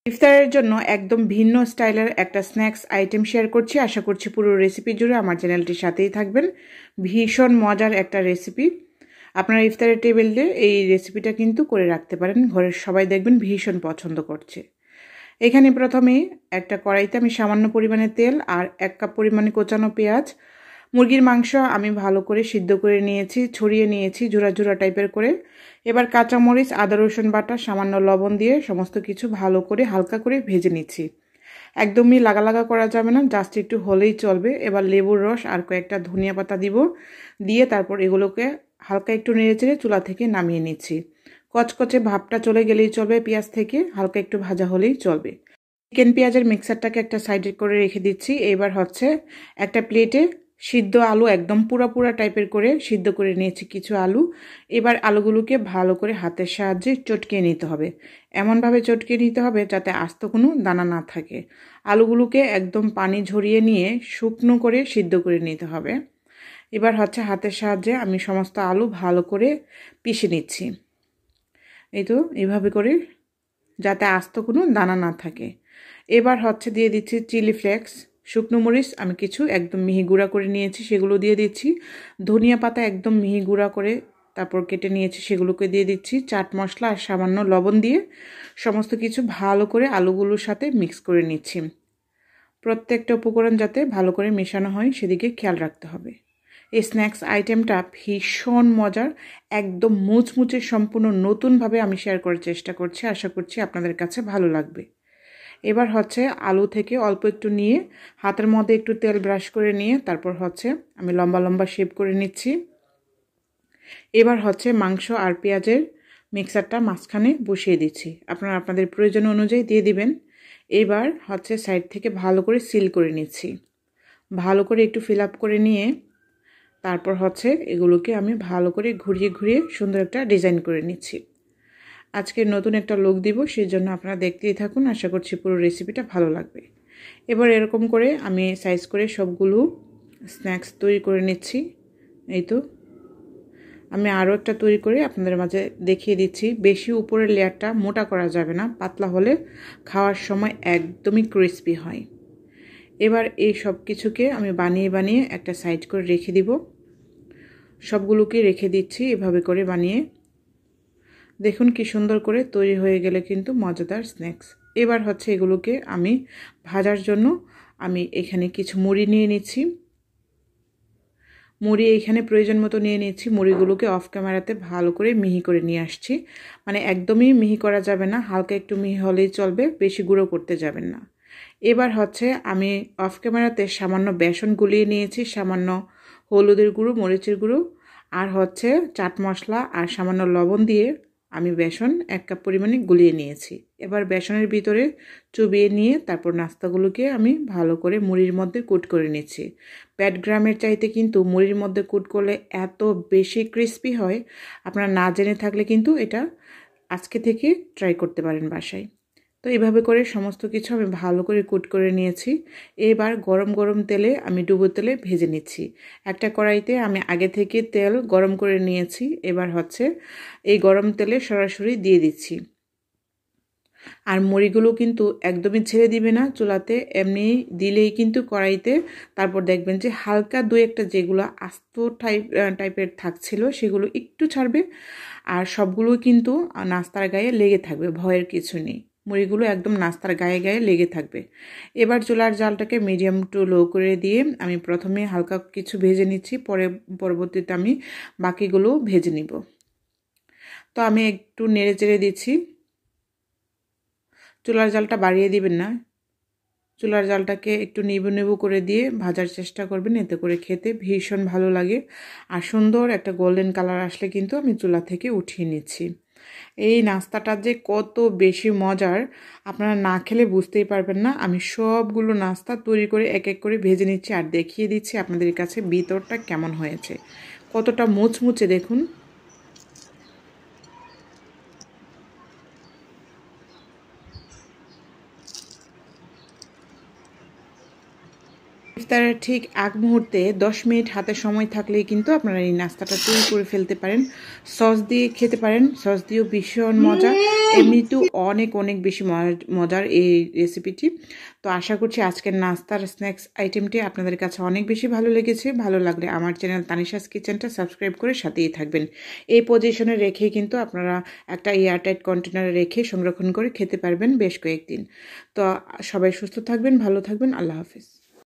ইফতারের জন্য একদম ভিন্ন স্টাইলের একটা স্ন্যাক্স আইটেম শেয়ার করছি। আশা করছি পুরো রেসিপি জুড়ে আমার চ্যানেলটির সাথেই থাকবেন। ভীষণ মজার একটা রেসিপি। আপনারা ইফতারের টেবিলে এই রেসিপিটা কিন্তু করে রাখতে পারেন। ঘরের সবাই দেখবেন ভীষণ পছন্দ করছে। এখানে প্রথমেই একটা কড়াইতে আমি সামান্য পরিমাণে তেল আর 1 কাপ পরিমাণে কোচানো পেঁয়াজ, মুরগির মাংস আমি ভালো করে সিদ্ধ করে নিয়েছি, ছড়িয়ে নিয়েছি জোড়া জোড়া টাইপের করে। এবার কাঁচামরিচ, আদা রসুন বাটা, সামান্য লবণ দিয়ে সমস্ত কিছু ভালো করে হালকা করে ভেজে নিচ্ছি। একদমই লাগা লাগা করা যাবে না, জাস্ট একটু হলেই চলবে। এবার লেবুর রস আর কয়েকটা ধনিয়া পাতা দিব, দিয়ে তারপর এগুলোকে হালকা একটু নেড়েচেড়ে চুলা থেকে নামিয়ে নিচ্ছি। কচকচে ভাবটা চলে গেলেই চলবে, পেঁয়াজ থেকে হালকা একটু ভাজা হলেই চলবে। চিকেন পেঁয়াজের মিক্সারটাকে একটা সাইডে করে রেখে দিচ্ছি। এবার হচ্ছে একটা প্লেটে সিদ্ধ আলু একদম পুরা টাইপের করে সিদ্ধ করে নিয়েছি কিছু আলু। এবার আলুগুলোকে ভালো করে হাতের সাহায্যে চটকিয়ে নিতে হবে। এমনভাবে চটকিয়ে নিতে হবে যাতে আস্ত কোনো দানা না থাকে। আলুগুলোকে একদম পানি ঝরিয়ে নিয়ে শুকনো করে সিদ্ধ করে নিতে হবে। এবার হচ্ছে হাতের সাহায্যে আমি সমস্ত আলু ভালো করে পিষে নিচ্ছি। এই তো এইভাবে করে, যাতে আস্ত কোনো দানা না থাকে। এবার হচ্ছে দিয়ে দিচ্ছি চিলি ফ্লেক্স, শুকনো মরিচ আমি কিছু একদম মিহি গুঁড়া করে নিয়েছি সেগুলো দিয়ে দিচ্ছি। ধনিয়া পাতা একদম মিহি গুঁড়া করে তারপর কেটে নিয়েছি সেগুলোকে দিয়ে দিচ্ছি। চাট মশলা আর সামান্য লবণ দিয়ে সমস্ত কিছু ভালো করে আলুগুলোর সাথে মিক্স করে নিচ্ছি। প্রত্যেকটা উপকরণ যাতে ভালো করে মেশানো হয় সেদিকে খেয়াল রাখতে হবে। এই স্ন্যাক্স আইটেমটা ভীষণ মজার, একদম মুচমুচে সম্পূর্ণ নতুনভাবে আমি শেয়ার করার চেষ্টা করছি। আশা করছি আপনাদের কাছে ভালো লাগবে। এবার হচ্ছে আলু থেকে অল্প একটু নিয়ে হাতের মধ্যে একটু তেল ব্রাশ করে নিয়ে তারপর হচ্ছে আমি লম্বা লম্বা শেপ করে নিচ্ছি। এবার হচ্ছে মাংস আর পেঁয়াজের মিক্সারটা মাঝখানে বসিয়ে দিচ্ছি। আপনারা আপনাদের প্রয়োজন অনুযায়ী দিয়ে দিবেন। এবার হচ্ছে সাইড থেকে ভালো করে সিল করে নিচ্ছি। ভালো করে একটু ফিল আপ করে নিয়ে তারপর হচ্ছে এগুলোকে আমি ভালো করে ঘুরিয়ে ঘুরিয়ে সুন্দর একটা ডিজাইন করে নিচ্ছি। আজকে নতুন একটা লুক দিব, সেই জন্য আপনারা দেখতেই থাকুন। আশা করছি পুরো রেসিপিটা ভালো লাগবে। এবার এরকম করে আমি সাইজ করে সবগুলো স্ন্যাক্স তৈরি করে নিচ্ছি। এই তো আমি আরও একটা তৈরি করে আপনাদের মাঝে দেখিয়ে দিচ্ছি। বেশি উপরের লেয়ারটা মোটা করা যাবে না, পাতলা হলে খাওয়ার সময় একদমই ক্রিস্পি হয়। এবার এই সব কিছুকে আমি বানিয়ে বানিয়ে একটা সাইড করে রেখে দিব। সবগুলোকে রেখে দিচ্ছি এভাবে করে বানিয়ে। দেখুন কি সুন্দর করে তৈরি হয়ে গেলে কিন্তু মজাদার স্ন্যাক্স। এবার হচ্ছে এগুলোকে আমি ভাজার জন্য আমি এখানে কিছু মুড়ি নিয়ে নিচ্ছি। মুড়ি এখানে প্রয়োজন মতো নিয়ে নিচ্ছি। মুড়িগুলোকে অফ ক্যামেরাতে ভালো করে মিহি করে নিয়ে আসছি। মানে একদমই মিহি করা যাবে না, হালকা একটু মিহি হলেই চলবে, বেশি গুঁড়ো করতে যাবেন না। এবার হচ্ছে আমি অফ ক্যামেরাতে সামান্য বেসন গুলিয়ে নিয়েছি, সামান্য হলুদের গুঁড়ো, মরিচের গুঁড়ো আর হচ্ছে চাট মশলা আর সামান্য লবণ দিয়ে আমি বেসন 1 কাপ পরিমাণে গুলিয়ে নিয়েছি। এবার বেসনের ভিতরে চুবিয়ে নিয়ে তারপর নাস্তাগুলোকে আমি ভালো করে মুড়ির মধ্যে কুট করে নিচ্ছি। প্যাটগ্রামের চাইতে কিন্তু মুড়ির মধ্যে কুট করলে এত বেশি ক্রিস্পি হয়, আপনারা না জেনে থাকলে কিন্তু এটা আজকে থেকে ট্রাই করতে পারেন বাসায়। তো এইভাবে করে সমস্ত কিছু আমি ভালো করে কুট করে নিয়েছি। এবার গরম গরম তেলে আমি ডুবো তেলে ভেজে নিচ্ছি। একটা কড়াইতে আমি আগে থেকে তেল গরম করে নিয়েছি। এবার হচ্ছে এই গরম তেলে সরাসরি দিয়ে দিচ্ছি। আর মুড়িগুলো কিন্তু একদমই ছেড়ে দিবে না চুলাতে, এমনি দিলেই কিন্তু কড়াইতে তারপর দেখবেন যে হালকা দুই একটা যেগুলো আস্ত টাইপের থাকছিল সেগুলো একটু ছাড়বে। আর সবগুলো কিন্তু নাস্তার গায়ে লেগে থাকবে, ভয়ের কিছু নেই। মুড়িগুলো একদম নাস্তার গায়ে গায়ে লেগে থাকবে। এবার চুলার জালটাকে মিডিয়াম টু লো করে দিয়ে আমি প্রথমে হালকা কিছু ভেজে নিচ্ছি, পরবর্তীতে আমি বাকিগুলো ভেজে নিব। তো আমি একটু নেড়ে চেড়ে দিচ্ছি। চুলার জালটা বাড়িয়ে দিবেন না, চুলার জালটাকে একটু নিবু নিবু করে দিয়ে ভাজার চেষ্টা করবেন, এতে করে খেতে ভীষণ ভালো লাগে। আর সুন্দর একটা গোল্ডেন কালার আসলে কিন্তু আমি চুলা থেকে উঠিয়ে নিচ্ছি। এই নাস্তাটা যে কত বেশি মজার আপনারা না খেলে বুঝতেই পারবেন না। আমি সবগুলো নাস্তা তৈরি করে এক এক করে ভেজে নিচ্ছি আর দেখিয়ে দিচ্ছি আপনাদের কাছে ভিতরটা কেমন হয়েছে, কতটা মুচমুচে দেখুন। ইফতারের ঠিক আগ মুহূর্তে 10 মিনিট হাতে সময় থাকলেই কিন্তু আপনারা এই নাস্তাটা তৈরি করে ফেলতে পারেন। সস দিয়ে খেতে পারেন, সস দিয়েও ভীষণ মজা, এমনিতেও অনেক অনেক বেশি মজার এই রেসিপিটি। তো আশা করছি আজকের নাস্তার স্ন্যাক্স আইটেমটি আপনাদের কাছে অনেক বেশি ভালো লেগেছে। ভালো লাগলে আমার চ্যানেল তানিশাস কিচেনটা সাবস্ক্রাইব করে সাথেই থাকবেন। এই পজিশনে রেখে কিন্তু আপনারা একটা এয়ারটাইট কন্টেনারে রেখে সংরক্ষণ করে খেতে পারবেন বেশ কয়েকদিন। তো সবাই সুস্থ থাকবেন, ভালো থাকবেন, আল্লাহ হাফিজ।